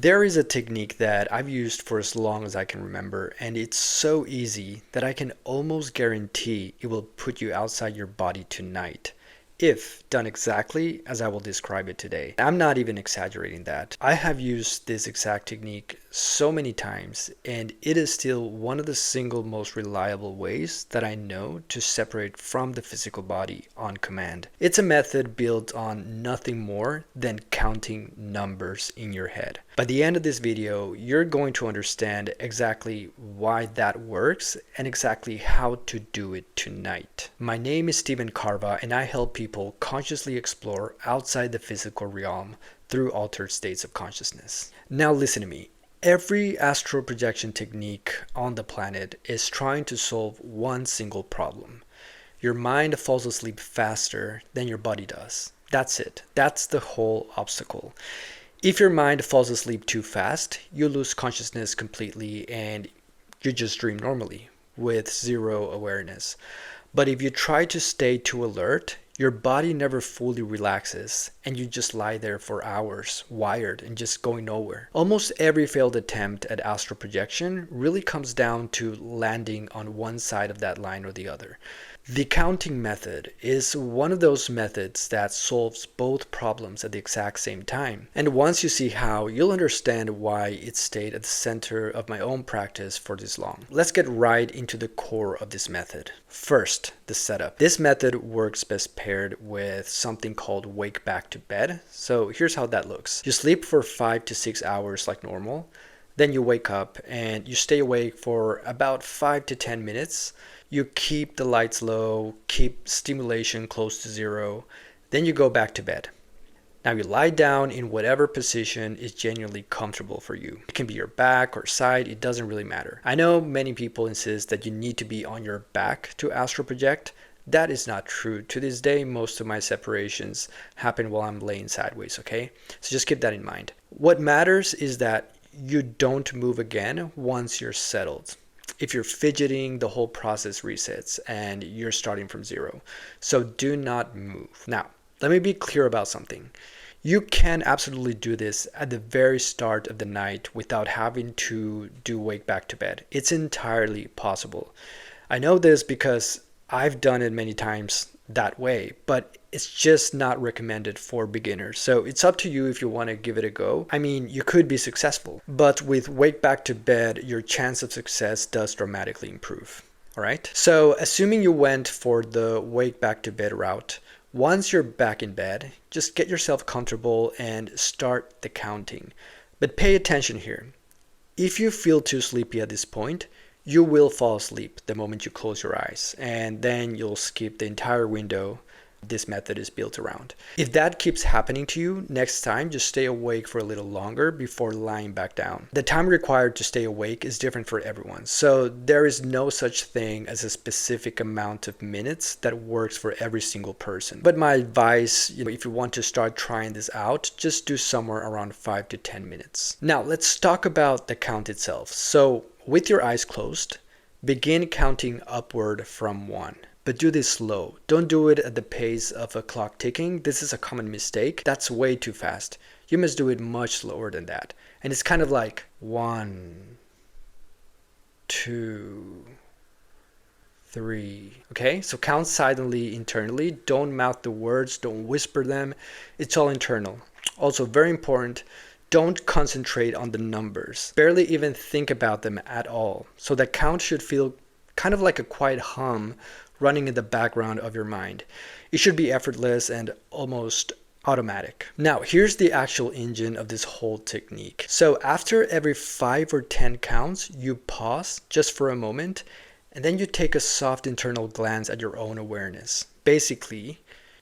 There is a technique that I've used for as long as I can remember, and it's so easy that I can almost guarantee it will put you outside your body tonight, if done exactly as I will describe it today. I'm not even exaggerating that. I have used this exact technique so many times, and it is still one of the single most reliable ways that I know to separate from the physical body on command. It's a method built on nothing more than counting numbers in your head. By the end of this video, you're going to understand exactly why that works and exactly how to do it tonight. My name is Steven Carva, and I help people consciously explore outside the physical realm through altered states of consciousness. Now listen to me. Every astral projection technique on the planet is trying to solve one single problem. Your mind falls asleep faster than your body does. That's it. That's the whole obstacle. If your mind falls asleep too fast, you lose consciousness completely and you just dream normally with zero awareness. But if you try to stay too alert, your body never fully relaxes and you just lie there for hours, wired and just going nowhere. Almost every failed attempt at astral projection really comes down to landing on one side of that line or the other. The counting method is one of those methods that solves both problems at the exact same time. And once you see how, you'll understand why it stayed at the center of my own practice for this long. Let's get right into the core of this method. First, the setup. This method works best paired with something called wake back to bed. So here's how that looks. You sleep for 5 to 6 hours like normal. Then you wake up and you stay awake for about 5 to 10 minutes. You keep the lights low, keep stimulation close to zero, then you go back to bed. Now you lie down in whatever position is genuinely comfortable for you. It can be your back or side, it doesn't really matter. I know many people insist that you need to be on your back to astral project. That is not true. To this day, most of my separations happen while I'm laying sideways, okay? So just keep that in mind. What matters is that you don't move again once you're settled. If you're fidgeting, the whole process resets and you're starting from zero. So do not move. Now, let me be clear about something. You can absolutely do this at the very start of the night without having to do wake back to bed. It's entirely possible. I know this because I've done it many times that way, but it's just not recommended for beginners. So it's up to you if you want to give it a go. I mean, you could be successful, but with wake back to bed, your chance of success does dramatically improve. All right. So assuming you went for the wake back to bed route, once you're back in bed, just get yourself comfortable and start the counting. But pay attention here. If you feel too sleepy at this point, you will fall asleep the moment you close your eyes, and then you'll skip the entire window this method is built around. If that keeps happening to you, next time just stay awake for a little longer before lying back down. The time required to stay awake is different for everyone, so there is no such thing as a specific amount of minutes that works for every single person. But my advice, if you want to start trying this out, just do somewhere around 5 to 10 minutes. Now let's talk about the count itself. So with your eyes closed, begin counting upward from 1. But do this slow. Don't do it at the pace of a clock ticking. This is a common mistake. That's way too fast. You must do it much slower than that. And it's kind of like 1, 2, 3. Okay? So count silently internally. Don't mouth the words. Don't whisper them. It's all internal. Also, very important, don't concentrate on the numbers. Barely even think about them at all. So the count should feel kind of like a quiet hum running in the background of your mind. It should be effortless and almost automatic. Now, here's the actual engine of this whole technique. So after every 5 or 10 counts, you pause just for a moment, and then you take a soft internal glance at your own awareness. Basically,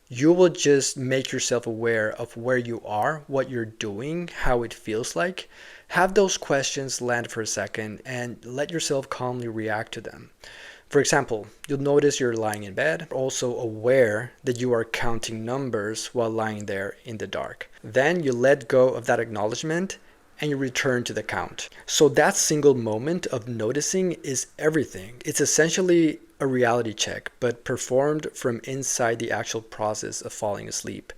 you will just make yourself aware of where you are, what you're doing, how it feels like. Have those questions land for a second and let yourself calmly react to them. For example, you'll notice you're lying in bed, also aware that you are counting numbers while lying there in the dark. Then you let go of that acknowledgement and you return to the count. So that single moment of noticing is everything. It's essentially a reality check, but performed from inside the actual process of falling asleep.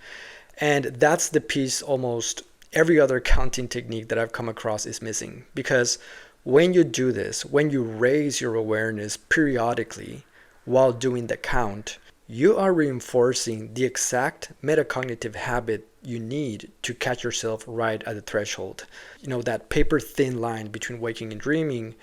And that's the piece almost every other counting technique that I've come across is missing. Because when you do this, when you raise your awareness periodically while doing the count, you are reinforcing the exact metacognitive habit you need to catch yourself right at the threshold. That paper thin line between waking and dreaming,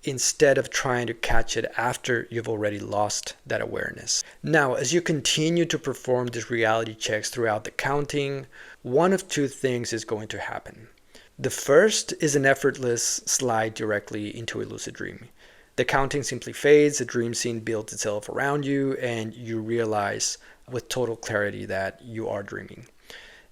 instead of trying to catch it after you've already lost that awareness. Now, as you continue to perform these reality checks throughout the counting, one of two things is going to happen. The first is an effortless slide directly into a lucid dream. The counting simply fades, the dream scene builds itself around you, and you realize with total clarity that you are dreaming.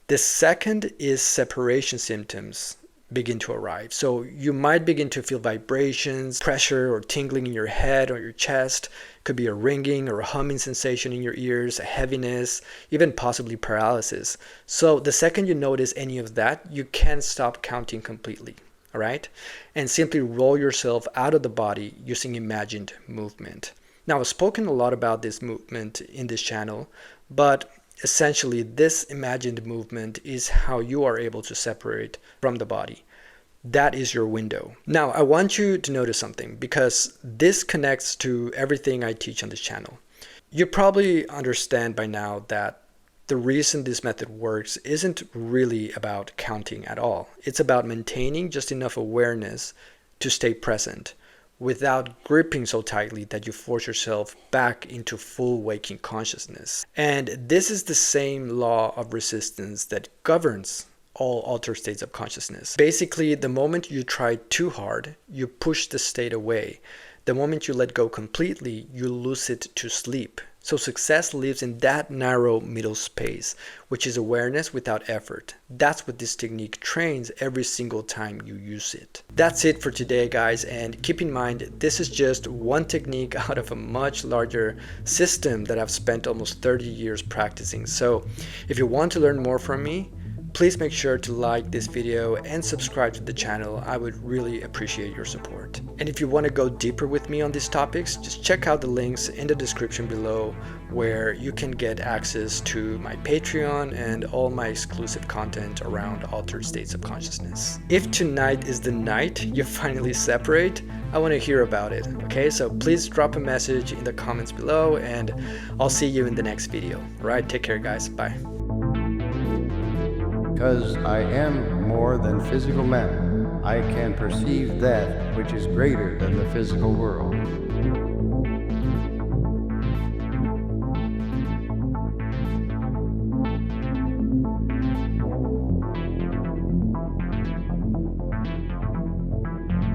The second is separation symptoms begin to arrive. So you might begin to feel vibrations, pressure or tingling in your head or your chest. It could be a ringing or a humming sensation in your ears, a heaviness, even possibly paralysis. So the second you notice any of that, you can't stop counting completely. All right? And simply roll yourself out of the body using imagined movement. Now, I've spoken a lot about this movement in this channel, but essentially, this imagined movement is how you are able to separate from the body. That is your window. Now, I want you to notice something because this connects to everything I teach on this channel. You probably understand by now that the reason this method works isn't really about counting at all. It's about maintaining just enough awareness to stay present, without gripping so tightly that you force yourself back into full waking consciousness. And this is the same law of resistance that governs all altered states of consciousness. Basically, the moment you try too hard, you push the state away. The moment you let go completely, you lose it to sleep. So success lives in that narrow middle space, which is awareness without effort. That's what this technique trains every single time you use it. That's it for today, guys, and keep in mind, this is just one technique out of a much larger system that I've spent almost 30 years practicing. So if you want to learn more from me, please make sure to like this video and subscribe to the channel. I would really appreciate your support. And if you want to go deeper with me on these topics, just check out the links in the description below where you can get access to my Patreon and all my exclusive content around altered states of consciousness. If tonight is the night you finally separate, I want to hear about it. Okay, so please drop a message in the comments below and I'll see you in the next video. All right, take care, guys. Bye. Because I am more than physical matter, I can perceive that which is greater than the physical world.